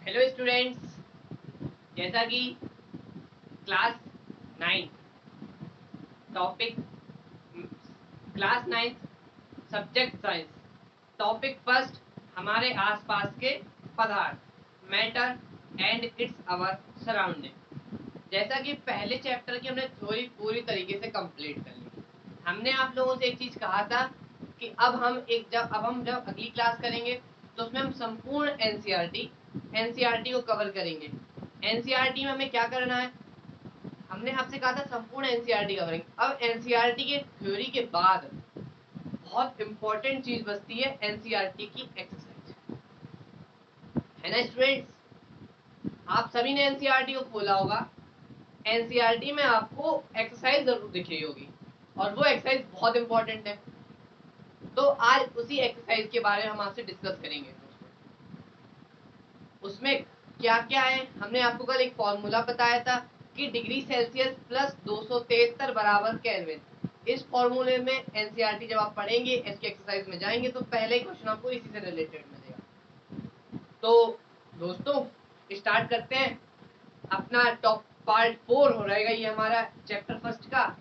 Hello students, जैसा कि class 9 topic class 9 subject science topic first हमारे आसपास के पदार्थ matter and it's our surrounding. जैसा कि पहले चैप्टर की हमने थ्योरी पूरी तरीके से कंप्लीट कर ली। हमने आप लोगों से एक चीज कहा था कि अब हम जब अगली क्लास करेंगे तो उसमें हम संपूर्ण एनसीईआरटी को कवर करेंगे। एनसीईआरटी में हमें क्या करना है, हमने आपसे कहा था संपूर्ण एनसीईआरटी कवरेंगे। अब एनसीईआरटी के थ्योरी के बाद बहुत इंपॉर्टेंट चीज बचती है एनसीईआरटी की एक्सरसाइज, है ना स्टूडेंट्स। आप सभी ने एनसीईआरटी को खोला होगा। एनसीईआरटी में आपको एक्सरसाइज जरूर दिखी होगी और वो एक्सरसाइज बहुत इंपॉर्टेंट है। तो आज उसी एक्सरसाइज के बारे में हम आपसे डिस्कस करेंगे। उसमें क्या क्या है, हमने आपको कल एक फॉर्मूला बताया था कि डिग्री सेल्सियस प्लस 273 बराबर केल्विन। इस फॉर्मूले में एनसीईआरटी जब आप पढ़ेंगे, इसके एक्सरसाइज में जाएंगे तो पहले ही क्वेश्चन आपको इसी से रिलेटेड मिलेगा। तो दोस्तों स्टार्ट करते हैं। अपना टॉप पार्ट 4 हो रहेगा ये हमारा चैप्टर फर्स्ट का,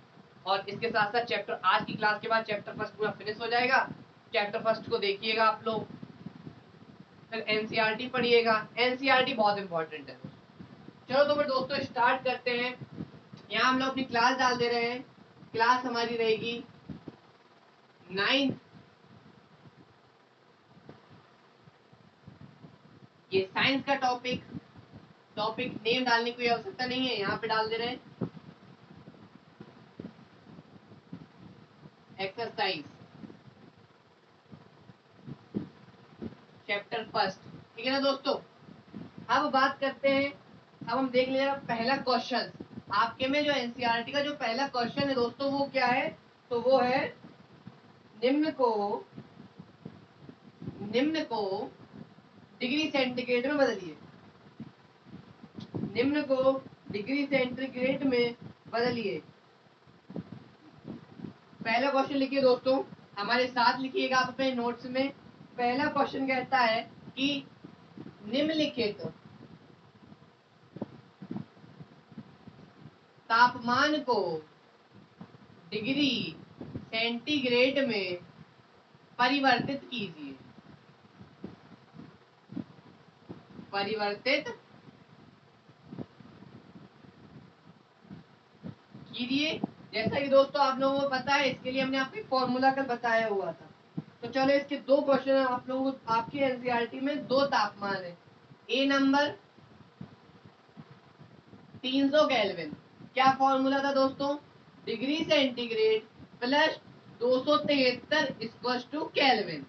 और इसके साथ साथ चैप्टर आज की क्लास के बाद चैप्टर फर्स्ट पूरा फिनिश हो जाएगा। चैप्टर फर्स्ट को देखिएगा आप लोग, फिर एनसीईआरटी पढ़िएगा। एनसीईआरटी बहुत इंपॉर्टेंट है। चलो तो फिर दोस्तों स्टार्ट करते हैं। यहाँ हम लोग अपनी क्लास डाल दे रहे हैं। क्लास हमारी रहेगी 9। ये साइंस का टॉपिक नेम डालने की कोई आवश्यकता नहीं है, यहाँ पे डाल दे रहे हैं एक्सरसाइज चैप्टर फर्स्ट। ठीक है ना दोस्तों। अब बात करते हैं, अब हम देख लेंगे पहला क्वेश्चन। आपके में जो एनसीईआरटी का जो पहला क्वेश्चन है दोस्तों वो क्या है, तो वो है निम्न को डिग्री सेंटीग्रेड में बदलिए। निम्न को डिग्री सेंटीग्रेड में बदलिए। पहला क्वेश्चन लिखिए दोस्तों, हमारे साथ लिखिएगा आप अपने नोट्स में। पहला क्वेश्चन कहता है कि निम्नलिखित तापमान को डिग्री सेंटीग्रेड में परिवर्तित कीजिए। जैसा कि दोस्तों आप लोगों को पता है, इसके लिए हमने आपको फॉर्मूला कल बताया हुआ था। तो चलो इसके दो क्वेश्चन आप लोगों को, आपकी एनसीईआरटी में दो तापमान है। ए नंबर 300 केल्विन। क्या फॉर्मूला था दोस्तों, degree centigrade plus 273 equal to kelvin.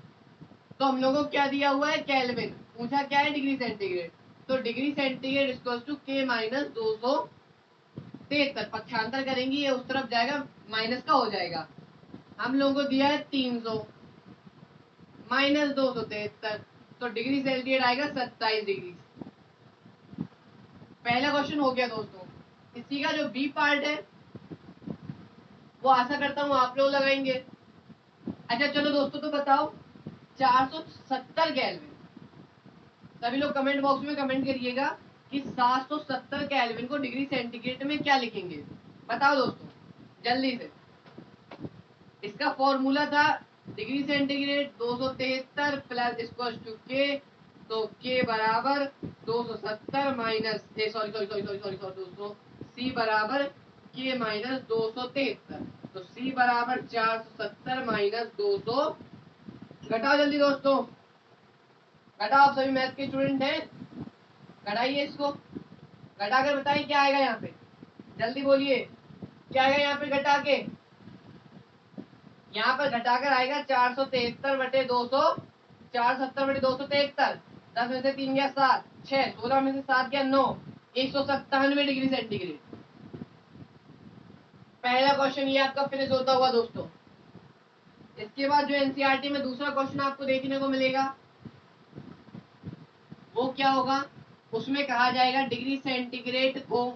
तो हम लोगों को क्या दिया हुआ है, केल्विन। पूछा क्या है, डिग्री सेंटीग्रेड। तो डिग्री सेंटीग्रेड इक्वल टू के माइनस 273। पक्षांतर करेंगे ये उस तरफ जाएगा, माइनस का हो जाएगा। हम लोगों को दिया है 300 माइनस 273, तो डिग्री सेंटीग्रेड आएगा 27 डिग्री। पहला क्वेश्चन हो गया दोस्तों। इसी का जो बी पार्ट है वो आशा करता हूँ आप लोग लगाएंगे। अच्छा चलो दोस्तों, तो बताओ 470 केल्विन। सभी लोग कमेंट बॉक्स में कमेंट करिएगा कि 770 केल्विन को डिग्री सेंटीग्रेड में क्या लिखेंगे। बताओ दोस्तों जल्दी से। इसका फॉर्मूला था degree centigrade 273 plus equal to K, तो के बराबर 270 माइनस दोस्तों सी बराबर के माइनस 273। तो सी बराबर 470 माइनस 200। घटाओ जल्दी दोस्तों, घटाओ। आप सभी मैथ के स्टूडेंट हैं, घटाइए इसको। घटाकर बताइए क्या आएगा यहाँ पे, जल्दी बोलिए क्या आएगा यहाँ पे घटा के। यहाँ पर घटाकर आएगा 473 बटे 200, 470 बटे 273। 10 में से 3 गया 7, 6, 16 में से 7 गया 9, 197 डिग्री सेंटीग्रेड। पहला क्वेश्चन ये आपका फिनिश होता हुआ दोस्तों। इसके बाद जो एनसीईआरटी में दूसरा क्वेश्चन आपको देखने को मिलेगा वो क्या होगा, उसमें कहा जाएगा डिग्री सेंटीग्रेड को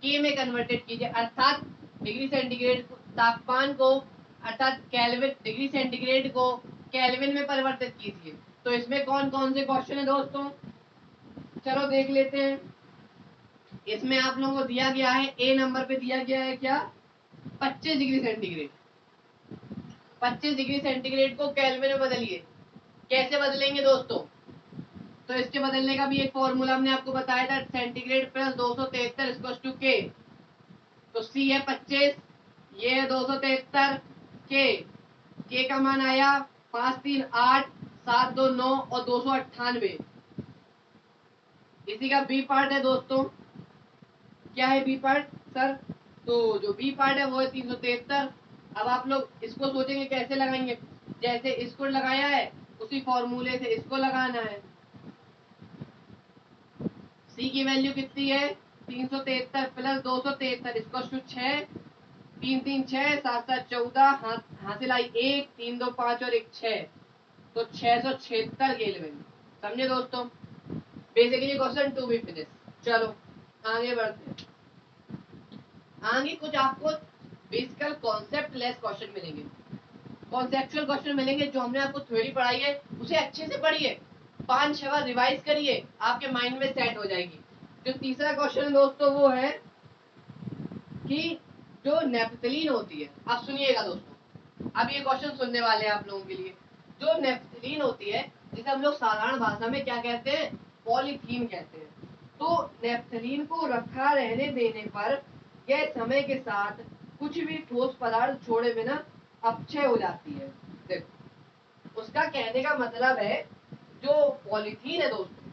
के में कन्वर्टेड कीजिए, अर्थात डिग्री सेंटीग्रेड तापमान को, अर्थात केल्विन, डिग्री सेंटीग्रेड को केल्विन में परिवर्तित कीजिए। तो इसमें कौन कौन से क्वेश्चन है दोस्तों, चलो देख लेते हैं। इसमें आप लोगों को दिया गया है, ए नंबर पे दिया गया है क्या, 25 डिग्री सेंटीग्रेड। 25 डिग्री सेंटीग्रेड को केल्विन में बदलिए। कैसे बदलेंगे दोस्तों, तो इसके बदलने का भी एक फॉर्मूला हमने आपको बताया था, centigrade plus 273 equal to K. तो सी है 25, ये है 273, के का मान आया 5 3 8 7 2 9 और 298। इसी का बी पार्ट है दोस्तों, क्या है बी पार्ट सर, तो जो बी पार्ट है वो है 373। अब आप लोग इसको सोचेंगे कैसे लगाएंगे, जैसे इसको लगाया है उसी फॉर्मूले से इसको लगाना है। सी की वैल्यू कितनी है, 373 प्लस 273 इसको 6, 3 3 6 7 7 14, हासिल आई 1 3 2 5 और 1 6, तो 676 केल्विन। समझे दोस्तों, बेसिकली क्वेश्चन 2 भी फिनिश। चलो आगे बढ़ते हैं। आगे कुछ आपको बेसिकल कॉन्सेप्ट लेस क्वेश्चन मिलेंगे, कॉन्सेप्चुअल क्वेश्चन मिलेंगे। जो हमने आपको थ्योरी पढ़ाई है उसे अच्छे से पढ़िए, 5-6 बार रिवाइज करिए, आपके माइंड में सेट हो जाएगी। जो तीसरा क्वेश्चन है दोस्तों वो है कि जो नेफ्थलीन होती है, आप सुनिएगा दोस्तों, अब ये क्वेश्चन सुनने वाले हैं आप लोगों के लिए। जो नेफ्थलीन होती है जिसे हम लोग साधारण भाषा में क्या कहते हैं, पॉलीथीन कहते हैं। तो नेफ्थलीन को रखा रहने देने पर यह समय के साथ कुछ भी ठोस पदार्थ छोड़े बिना अपक्षय हो जाती है। देखो उसका कहने का मतलब है, जो पॉलीथीन है दोस्तों,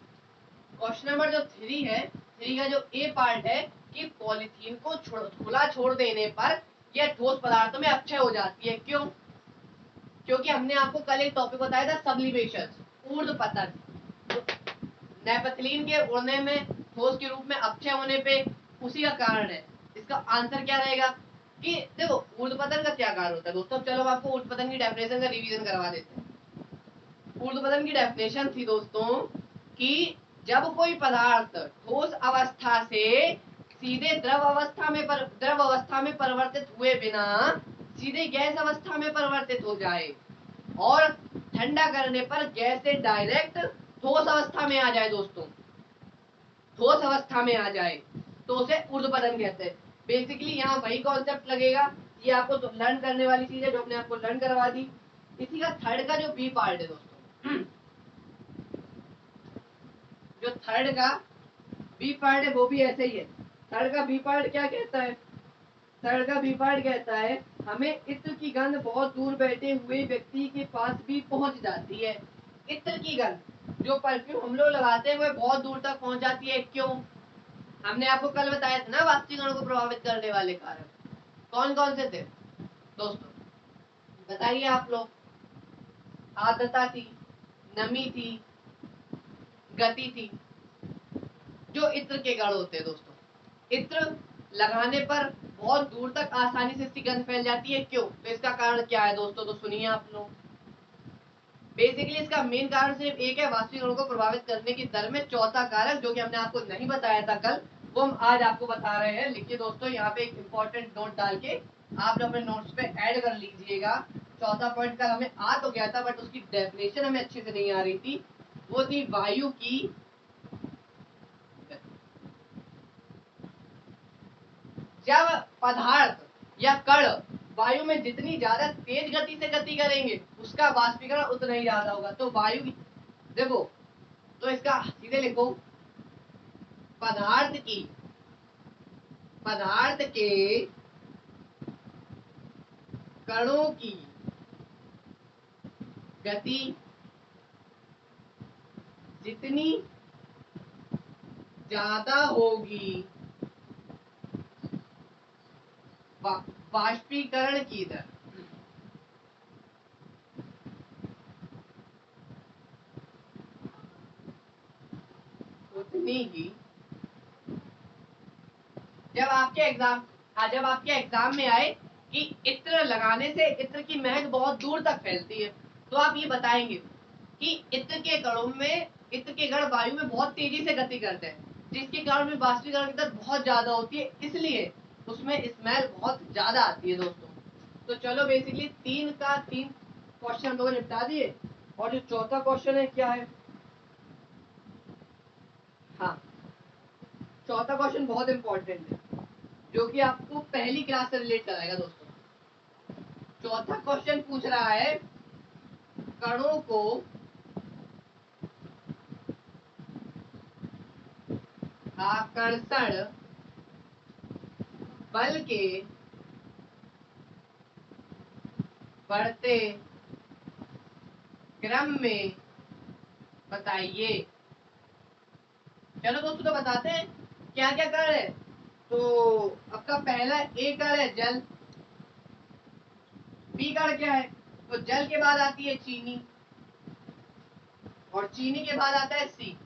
क्वेश्चन नंबर जो 3 है, 3 का जो ए पार्ट है कि पॉलीथीन को खुला छोड़ देने पर यह ठोस पदार्थों में अपक्षय हो जाती है। क्यों, क्योंकि हमने आपको कल एक टॉपिक बताया था सब्लिमेशन, ऊर्ध्वपतन। नेफ्थलीन के उड़ने में ठोस के रूप में अपक्षय होने पे उसी का कारण है। इसका आंसर क्या रहेगा कि देखो ऊर्ध्वपतन का क्या कारण होता है दोस्तों, चलो आपको ऊर्ध्वपतन की डेफिनेशन का रिवीजन करवा देते हैं। ऊर्ध्वपतन की डेफिनेशन थी दोस्तों कि जब कोई पदार्थ ठोस अवस्था से सीधे द्रव अवस्था में परिवर्तित हुए बिना सीधे गैस अवस्था में परिवर्तित हो जाए और ठंडा करने पर गैस से डायरेक्ट ठोस अवस्था में आ जाए दोस्तों, ठोस अवस्था में आ जाए, तो उसे ऊर्ध्वपतन कहते हैं। बेसिकली यहाँ वही कॉन्सेप्ट लगेगा, ये आपको तो लर्न करने वाली चीज है जो हमने आपको लर्न करवा दी। इसी का थर्ड का जो बी पार्ट है दोस्तों, जो थर्ड का बी पार्ट है वो भी ऐसे ही है। थर्ड का बी पार्ट क्या कहता है, थर्ड का बी पार्ट कहता है हमें इत्र की गंध बहुत दूर बैठे हुए व्यक्ति के पास भी पहुंच जाती है। इत्र की गंध, जो परफ्यूम हम लोग लगाते हैं वह बहुत दूर तक पहुंच जाती है। क्यों, हमने आपको कल बताया था ना वाष्पीकरण को प्रभावित करने वाले कारक कौन कौन से थे दोस्तों, बताइए आप लोग। आर्द्रता थी, नमी थी, गति थी। जो इत्र के गण होते हैं दोस्तों, इत्र लगाने पर बहुत दूर तक आसानी से इसकी गंध फैल जाती है। क्यों, तो इसका कारण क्या है दोस्तों, तो सुनिए आप लोग। बेसिकली इसका मेन कारण सिर्फ एक है, वाष्पीकरण को प्रभावित करने की दर में चौथा कारक जो कि हमने आपको नहीं बताया था कल, वो हम आज आपको बता रहे हैं। लिखिए दोस्तों, यहाँ पे एक इंपॉर्टेंट नोट डाल के आप लोग अपने नोट्स पे ऐड कर लीजिएगा। चौथा पॉइंट कल हमें आ तो गया था बट उसकी डेफिनेशन हमें अच्छे से नहीं आ रही थी, वो थी वायु की, जब पदार्थ या कण वायु में जितनी ज्यादा तेज गति से गति करेंगे उसका वाष्पीकरण उतना ही ज्यादा होगा। तो वायु की, देखो तो इसका सीधे लिखो, पदार्थ के कणों की गति जितनी ज्यादा होगी वाष्पीकरण की दर उतनी ही, जब आपके एग्जाम में आए कि इत्र लगाने से इत्र की महक बहुत दूर तक फैलती है, तो आप ये बताएंगे कि इत्र के कणों में, इत्र के कण वायु में बहुत तेजी से गति करते हैं जिसके कारण में वाष्पीकरण की दर बहुत ज्यादा होती है, इसलिए उसमें स्मेल बहुत ज्यादा आती है दोस्तों। तो चलो बेसिकली 3 क्वेश्चन हम लोग निपटा दिए, और जो चौथा क्वेश्चन है क्या है, हाँ, चौथा क्वेश्चन बहुत इंपॉर्टेंट है जो कि आपको पहली क्लास से रिलेट कराएगा दोस्तों। चौथा क्वेश्चन पूछ रहा है कणों को आकर्षण बल के बढ़ते क्रम में बताइए। चलो दोस्तों तो बताते हैं क्या क्या कण है। तो आपका पहला ए कण है जल। बी कण क्या है? तो जल के बाद आती है चीनी और चीनी के बाद आता है सी।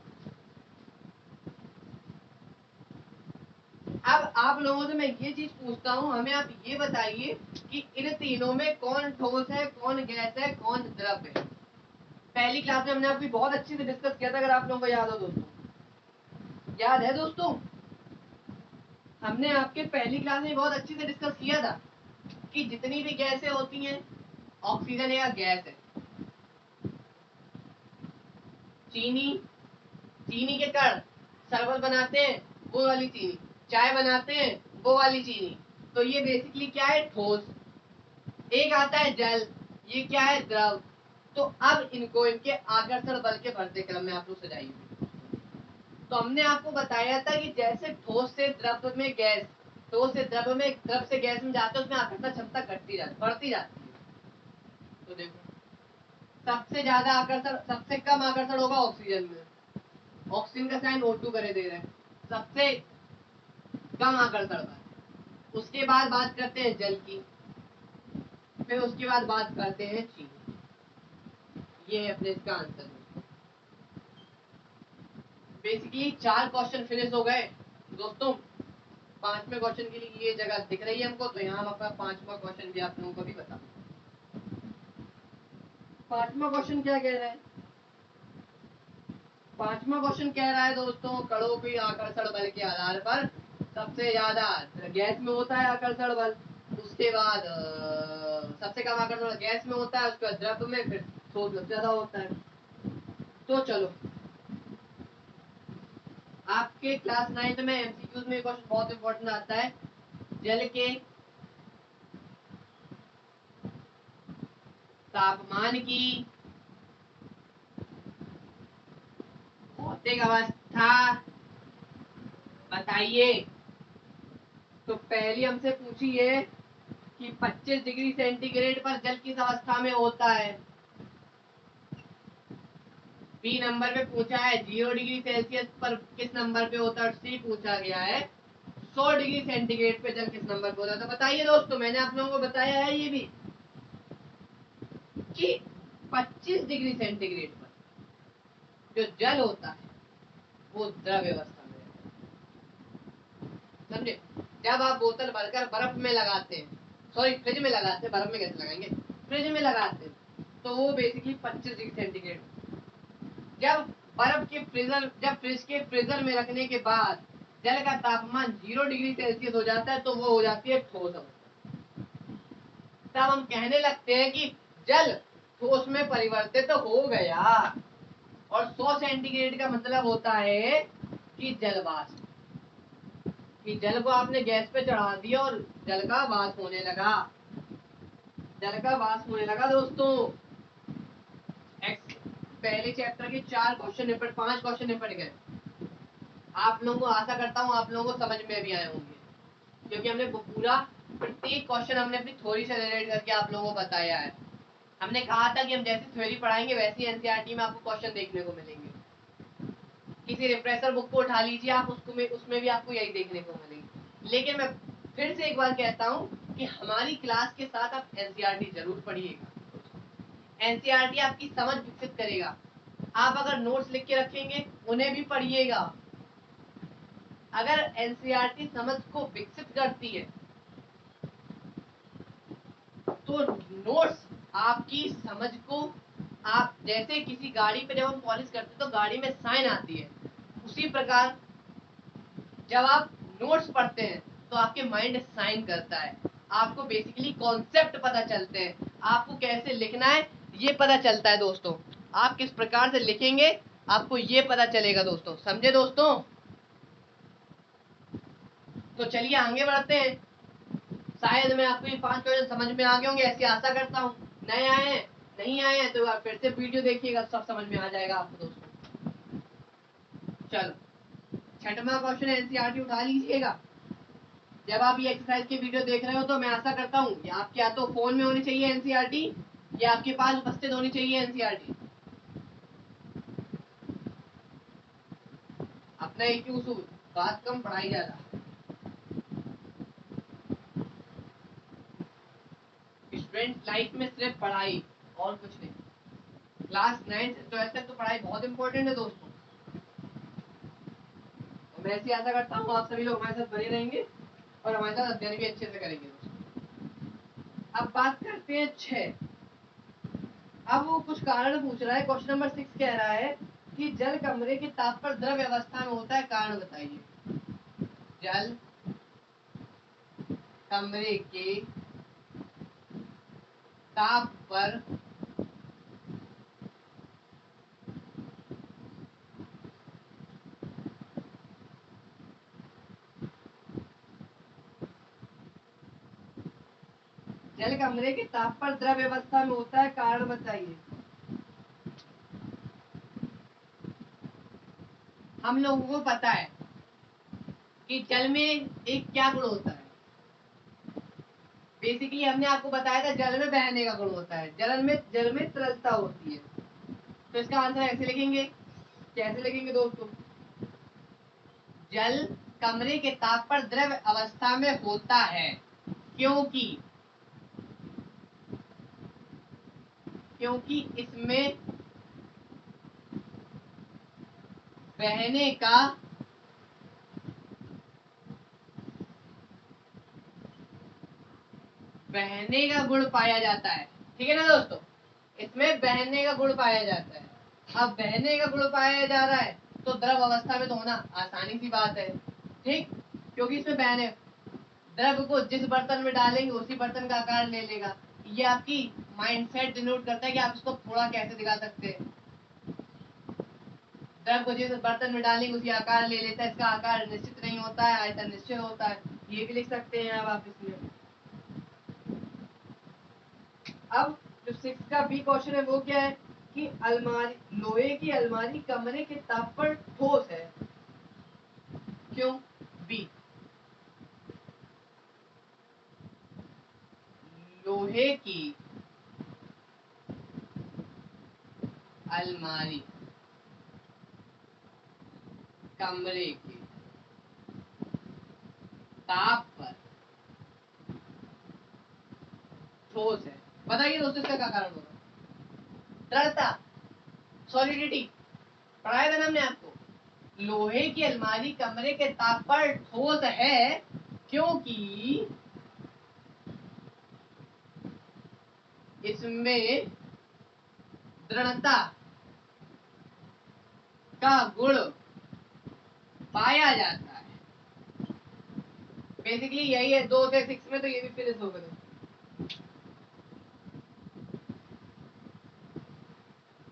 अब आप लोगों से मैं ये चीज पूछता हूँ, हमें आप ये बताइए कि इन तीनों में कौन ठोस है, कौन गैस है, कौन द्रव है। पहली क्लास में हमने आपकी बहुत अच्छे से डिस्कस किया था, अगर आप लोगों को याद हो दोस्तों। याद है दोस्तों? हमने आपके पहली क्लास में बहुत अच्छे से डिस्कस किया था कि जितनी भी गैसें होती हैं, ऑक्सीजन या गैस है। चीनी के कण शरबत बनाते हैं, वो वाली चीनी। चाय बनाते हैं, वो वाली चीनी। तो ये बेसिकली क्या है? ठोस। एक आता है जल, ये क्या है? द्रव। तो अब इनको इनके आकर्षण बल के बढ़ते क्रम में आप लोग सजाइए। तो हमने आपको बताया था कि जैसे ठोस से द्रव में गैस, ठोस से द्रव में, द्रव से गैस में जाते हैं, उसमें आकर्षण क्षमता घटती जाती, बढ़ती जाती है। तो देखो, सबसे ज्यादा आकर्षण, सबसे कम आकर्षण होगा ऑक्सीजन में। ऑक्सीजन का साइन O2 करे दे रहे हैं, सबसे कम आकर्षण का। उसके बाद बात करते हैं जल की, फिर उसके बाद बात करते हैं चीनी। ये है अपने इसका आंसर। बेसिकली 4 क्वेश्चन फिनिश हो गए दोस्तों। 5वें क्वेश्चन के लिए ये जगह दिख रही है हमको, तो यहाँ हम अपना 5वां क्वेश्चन भी आप लोगों को भी बता। 5वां क्वेश्चन क्या कह रहा है? 5वां क्वेश्चन कह रहा है दोस्तों, कणों की आकर्षण बल के आधार पर सबसे ज्यादा गैस में होता है आकर्षण बल, उसके बाद सबसे कम आकर्षण गैस में होता है, उसके बाद द्रव में, फिर ठोस सबसे ज्यादा होता है। तो चलो, आपके क्लास 9th में एमसीक्यूज में क्वेश्चन बहुत इंपॉर्टेंट आता है। जल के तापमान की भौतिक अवस्था बताइए। तो पहली हमसे पूछी है कि 25 डिग्री सेंटीग्रेड पर जल किस अवस्था में होता है। बी नंबर पे पूछा है 0 डिग्री सेल्सियस पर किस नंबर पे होता है। सी पूछा गया है 100 डिग्री सेंटीग्रेड पे जल किस नंबर पे होता है। तो बताइए दोस्तों, मैंने आप लोगों को बताया है ये भी कि 25 डिग्री सेंटीग्रेड पर जो जल होता है वो द्रव अवस्था में है। समझे? जब आप बोतल भरकर बर्फ में लगाते हैं, सॉरी फ्रिज में लगाते हैं, बर्फ में कैसे लगाएंगे, फ्रिज में लगाते हैं, तो वो बेसिकली 25 डिग्री सेंटीग्रेड। जब बर्फ के फ्रीजर, जब फ्रिज के फ्रीजर में रखने के बाद जल का तापमान 0 डिग्री सेल्सियस हो जाता है, तो वो हो जाती है ठोस अवस्था। तब हम कहने लगते हैं कि जल ठोस में परिवर्तित तो हो गया। और 100 सेंटीग्रेड का मतलब होता है कि जल वाष्प, कि जल को आपने गैस पे चढ़ा दिया और जल का वाष्प होने लगा। जल का वाष्प होने लगा दोस्तों। पहले चैप्टर के 4 क्वेश्चन निपट, 5 क्वेश्चन निपट गए। आप लोगों को आशा करता हूँ आप लोगों को समझ में भी आए होंगे, क्योंकि हमने पूरा प्रत्येक क्वेश्चन हमने अपनी थ्योरी से रिलेट करके आप लोगों को बताया है। हमने कहा था कि हम जैसी थ्योरी पढ़ाएंगे वैसी एनसीईआरटी में आपको क्वेश्चन देखने को मिलेंगे। किसी रिफ्रेशर बुक को उठा लीजिए आप, उसमें भी आपको यही देखने को मिलेंगे। लेकिन मैं फिर से एक बार कहता हूँ कि हमारी क्लास के साथ आप एनसीईआरटी जरूर पढ़िएगा। एनसीईआरटी आपकी समझ विकसित करेगा। आप अगर नोट्स लिख के रखेंगे, उन्हें भी पढ़िएगा। अगर एनसीईआरटी समझ को विकसित करती है तो नोट्स आपकी समझ को, आप जैसे किसी गाड़ी पे जब हम पॉलिश करते हैं तो गाड़ी में साइन आती है, उसी प्रकार जब आप नोट्स पढ़ते हैं तो आपके माइंड साइन करता है। आपको बेसिकली कॉन्सेप्ट पता चलते हैं, आपको कैसे लिखना है ये पता चलता है दोस्तों। आप किस प्रकार से लिखेंगे आपको ये पता चलेगा दोस्तों, समझे दोस्तों। तो चलिए आगे बढ़ते हैं। शायद मैं आपको ये 5 क्वेश्चन समझ में आ गए होंगे, ऐसी आशा करता हूँ। नए आए हैं, नहीं आए हैं तो आप फिर से वीडियो देखिएगा, सब समझ में आ जाएगा आपको दोस्तों। चलो 6वां क्वेश्चन एनसीईआरटी उठा लीजिएगा। जब आप ये एक्सरसाइज की वीडियो देख रहे हो तो मैं आशा करता हूँ कि आपके या तो फोन में होनी चाहिए एनसीईआरटी या आपके पास उपस्थित होनी चाहिए एनसीईआरटी। अपना एक ही उसूल, बात कम पढ़ाई ज्यादा। स्टूडेंट लाइफ में सिर्फ पढ़ाई और कुछ नहीं। क्लास 9 से 12 तक तो पढ़ाई बहुत इंपॉर्टेंट है दोस्तों। तो मैं ऐसी आशा करता हूँ आप सभी लोग हमारे साथ बने रहेंगे और हमारे साथ अध्ययन भी अच्छे से करेंगे दोस्तों। अब बात करते हैं 6। अब वो कुछ कारण पूछ रहा है। क्वेश्चन नंबर 6 कह रहा है कि जल कमरे के ताप पर द्रव अवस्था में होता है, कारण बताइए। जल कमरे के ताप पर जल कमरे के ताप पर द्रव अवस्था में होता है, कारण बताइए। हम लोगों को पता है कि जल में एक क्या गुण होता है। बेसिकली हमने आपको बताया था जल में बहने का गुण होता है, जल में तरलता होती है। तो इसका आंसर ऐसे लिखेंगे। कैसे लिखेंगे दोस्तों? जल कमरे के ताप पर द्रव अवस्था में होता है क्योंकि इसमें बहने का गुण पाया जाता है। ठीक है ना दोस्तों, इसमें बहने का गुण पाया जाता है। अब बहने का गुण पाया जा रहा है तो द्रव अवस्था में तो होना आसानी सी बात है। ठीक, क्योंकि इसमें बहने द्रव को जिस बर्तन में डालेंगे उसी बर्तन का आकार ले लेगा। ये आपकी माइंडसेट डिनोट करता है कि आप इसको थोड़ा कैसे दिखा सकते हैं। द्रव को जिस बर्तन में डालेंगे उसी आकार ले लेता है, इसका आकार निश्चित नहीं होता है, आयतन निश्चित होता है। ये भी लिख सकते हैं अब आप इसमें। अब जो 6 का बी क्वेश्चन है वो क्या है कि अलमारी, लोहे की अलमारी कमरे के ताप पर ठोस है, क्यों? बी, लोहे की अलमारी कमरे के ताप पर ठोस है। बताइए दोस्तों इसका क्या कारण होगा? दृढ़ता, सॉलिडिटी, पढ़ाया था ना हमने आपको। लोहे की अलमारी कमरे के ताप पर ठोस है क्योंकि इसमें दृढ़ता का गुण पाया जाता है। बेसिकली यही है 2 से 6 में, तो ये भी फिनिश हो गए।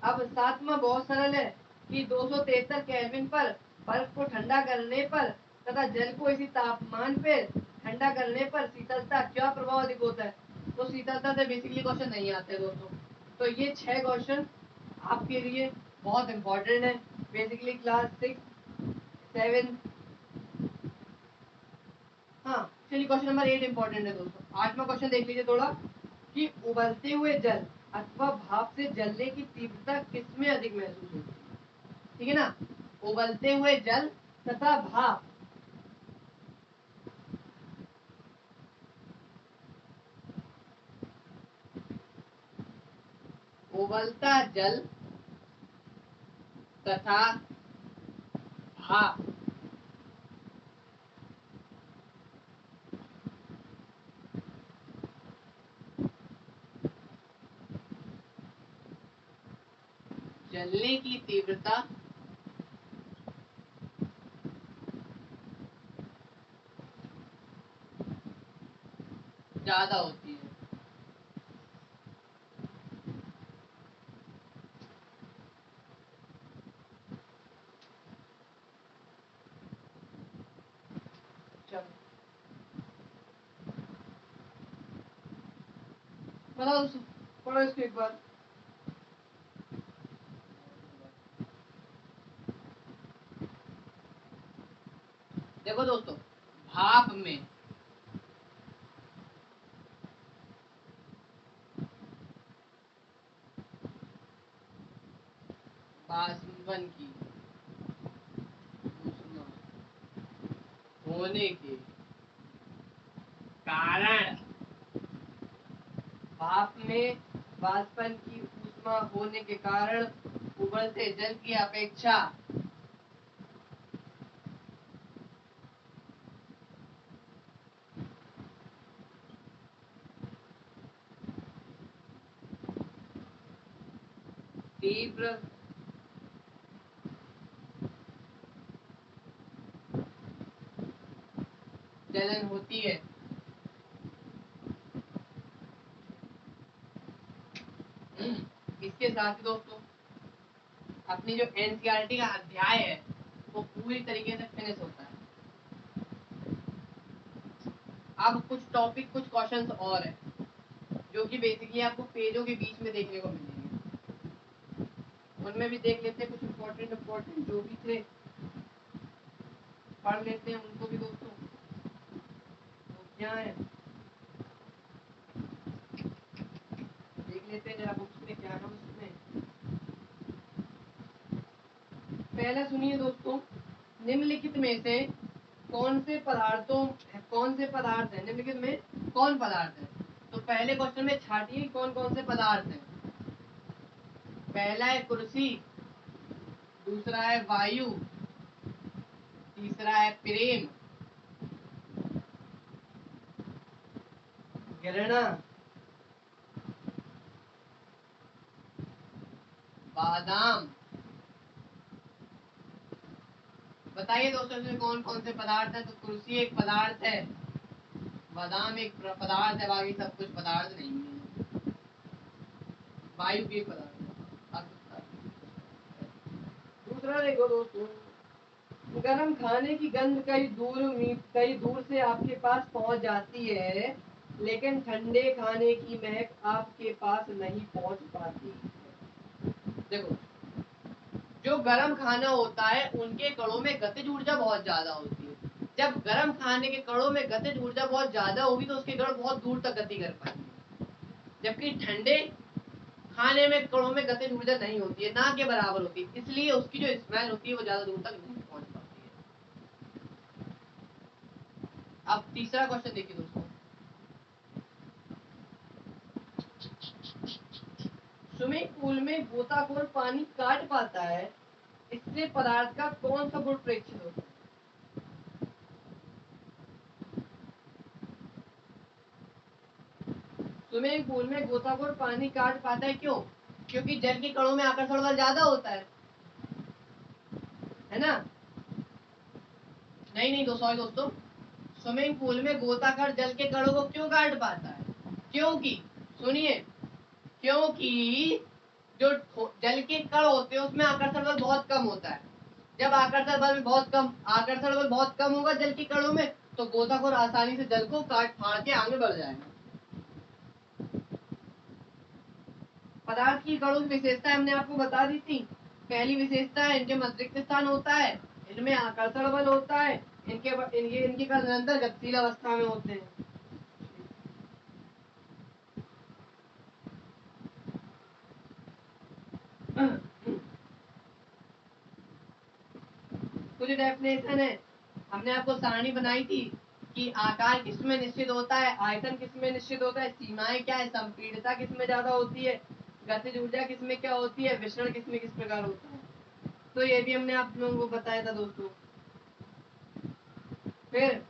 अब 7वां बहुत सरल है कि 273 केल्विन पर बर्फ को ठंडा करने पर तथा जल को इसी तापमान पर ठंडा करने पर शीतलता क्या प्रभाव अधिक होता है। तो शीतलता से बेसिकली क्वेश्चन नहीं आते दोस्तों। तो ये 6 क्वेश्चन आपके लिए बहुत इंपॉर्टेंट है। Basically class 6, 7। हाँ चलिए क्वेश्चन नंबर 8 इंपॉर्टेंट है दोस्तों। 8वां क्वेश्चन देख लीजिए थोड़ा कि उबलते हुए जल अथवा भाप से जलने की तीव्रता किसमें अधिक महसूस होती है। ठीक है ना, उबलते हुए जल तथा भाप, उबलता जल तथा भाप जलने की तीव्रता ज्यादा होती है। बताओ दोस्तों, पढ़ो इसको एक बार। देखो दोस्तों, भाप में वाष्पन की ऊष्मा होने के कारण, भाप में वाष्पन की ऊष्मा होने के कारण उबलते जल की अपेक्षा तीव्र जलन होती है। इसके साथ ही दोस्तों, अपनी जो एनसीईआरटी का अध्याय है वो पूरी तरीके से फिनिश होता है। अब कुछ टॉपिक, कुछ क्वेश्चंस और है जो कि बेसिकली आपको पेजों के बीच में देखने को मिलेंगे। उनमें भी देख लेते हैं, कुछ इम्पोर्टेंट जो भी थे पढ़ लेते हैं उनको भी दोस्तों। तो क्या है, देख लेते हैं जरा बुक्स में क्या है उसमें। पहला सुनिए दोस्तों, निम्नलिखित में से कौन से पदार्थ है, निम्नलिखित में कौन पदार्थ है। तो पहले क्वेश्चन में छाटिए कौन कौन से पदार्थ हैं। पहला है कुर्सी, दूसरा है वायु, तीसरा है प्रेम, घृणा, बादाम। बताइए दोस्तों इसमें कौन कौन से पदार्थ है। तो कुर्सी एक पदार्थ है, बादाम एक पदार्थ है, बाकी सब कुछ पदार्थ नहीं है। वायु भी एक पदार्थ है। दूसरा देखो दोस्तों, गरम खाने की गंध कई दूर से आपके पास पहुंच जाती है, लेकिन ठंडे खाने की महक आपके पास नहीं पहुंच पाती। देखो, जो गरम खाना होता है उनके कणों में गतिज ऊर्जा बहुत ज्यादा होती है। जब गरम खाने के कणों में गतिज ऊर्जा बहुत ज्यादा होगी तो उसके कण बहुत दूर तक गति कर पाएंगे, जबकि ठंडे खाने में कणों में गतिज ऊर्जा नहीं होती है, ना के बराबर होती है, इसलिए उसकी जो स्मेल होती है वो ज्यादा दूर तक नहीं पहुंच पाती है। अब तीसरा क्वेश्चन देखिए दोस्तों, स्विमिंग पूल में गोताखोर पानी काट पाता है, इससे पदार्थ का कौन सा गुण प्रेक्षित होता है। स्विमिंग पूल में गोताखोर पानी काट पाता है, क्यों? क्योंकि जल के कणों में आकर्षण बल ज्यादा होता है ना। नहीं सॉरी दोस्तों, स्विमिंग पूल में गोताखोर जल के कणों को क्यों काट पाता है? क्योंकि सुनिए, क्योंकि जो जल के कण होते हैं उसमें आकर्षण बल बहुत कम होता है। जब आकर्षण बल बहुत कम होगा जल के कणों में, तो गोताखोर आसानी से जल को काट फाड़ के आगे बढ़ जाएगा। पदार्थ की कणों की विशेषता हमने आपको बता दी थी। पहली विशेषता है इनके में रिक्त स्थान होता है, इनमें आकर्षण बल होता है, इनके कण निरंतर गतिशील अवस्था में होते हैं। कुछ डेफिनेशन है, हमने आपको सारणी बनाई थी कि आकार किसमें निश्चित होता है, आयतन किसमें निश्चित होता है, सीमाएं क्या है, संपीड़ितता किसमें ज्यादा होती है, गतिज ऊर्जा किसमें क्या होती है, विसरण किसमें किस प्रकार होता है। तो ये भी हमने आप लोगों को बताया था दोस्तों। फिर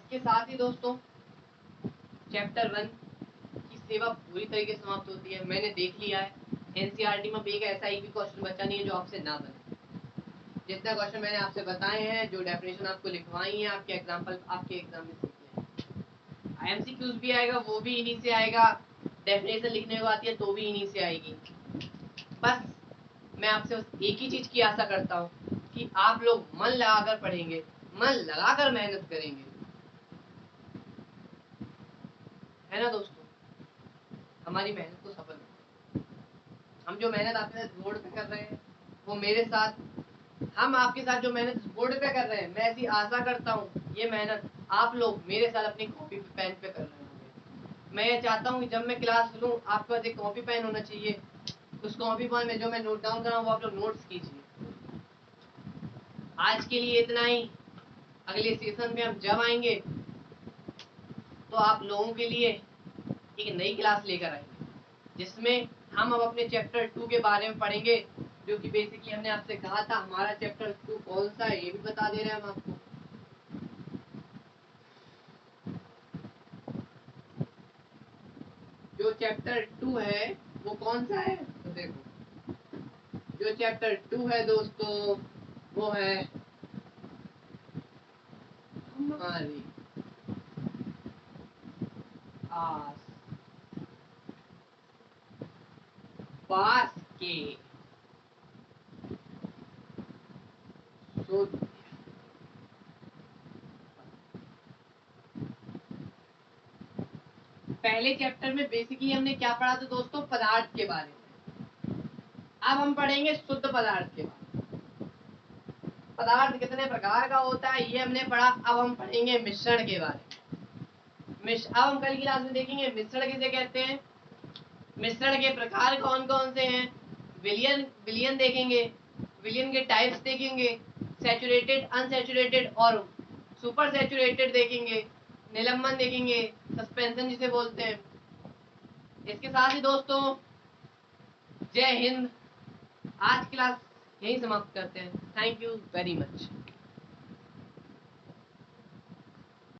इसके साथ ही दोस्तों चैप्टर 1 की सेवा पूरी तरीके से समाप्त होती है। मैंने देख लिया है, एनसीईआरटी में भी एक ऐसा एक भी क्वेश्चन बचा नहीं है जो आपसे ना बने। जितना क्वेश्चन मैंने आपसे बताए हैं, जो डेफिनेशन आपको लिखवाई है, आपके एग्जाम्पल आपके एग्जाम में सीखे हैं। एमसीक्यूज भी आएगा, वो भी इन्हीं से आएगा। डेफिनेशन लिखने को आती है तो भी इन्हीं से आएगी। बस मैं आपसे बस एक ही चीज की आशा करता हूँ कि आप लोग मन लगाकर पढ़ेंगे, मन लगाकर मेहनत करेंगे, है ना दोस्तों। हमारी मेहनत को सफल होगा। हम जो मेहनत आपके साथ बोर्ड पे कर रहे हैं, वो मेरे साथ, हम आपके साथ जो मेहनत बोर्ड पे कर रहे हैं, मैं ऐसी आशा करता हूँ ये मेहनत आप लोग मेरे साथ अपनी कॉपी पे पेन पे कर रहे होंगे। मैं ये चाहता हूँ कि जब मैं क्लास लूँ, आपके पास एक कॉपी पेन होना चाहिए। उस कॉपी पेन में जो मैं नोट डाउन कर रहा हूँ वो आप लोग नोट्स कीजिए। आज के लिए इतना ही। अगले सेशन में हम जब आएंगे तो आप लोगों के लिए एक नई क्लास लेकर आएंगे, जिसमें हम अब अपने चैप्टर 2 के बारे में पढ़ेंगे, जो कि बेसिकली हमने आपसे कहा था हमारा चैप्टर 2 कौन सा है, ये भी बता दे रहे हैं हम आपको। जो चैप्टर 2 है वो कौन सा है, तो देखो जो चैप्टर 2 है दोस्तों, वो है हमारी आस पास के शुद्ध। पहले चैप्टर में बेसिकली हमने क्या पढ़ा था दोस्तों, पदार्थ के बारे में। अब हम पढ़ेंगे शुद्ध पदार्थ के बारे में। पदार्थ कितने प्रकार का होता है ये हमने पढ़ा। अब हम पढ़ेंगे मिश्रण के बारे में। अब हम कल की क्लास में देखेंगे मिश्रण किसे कहते हैं, मिश्रण के प्रकार कौन कौन से हैं, विलयन विलयन देखेंगे, विलयन के टाइप्स देखेंगे, सैचुरेटेड, अनसैचुरेटेड और सुपर सैचुरेटेड देखेंगे, निलंबन देखेंगे, सस्पेंशन जिसे बोलते हैं। इसके साथ ही दोस्तों जय हिंद। आज क्लास यही समाप्त करते हैं। Thank you very much.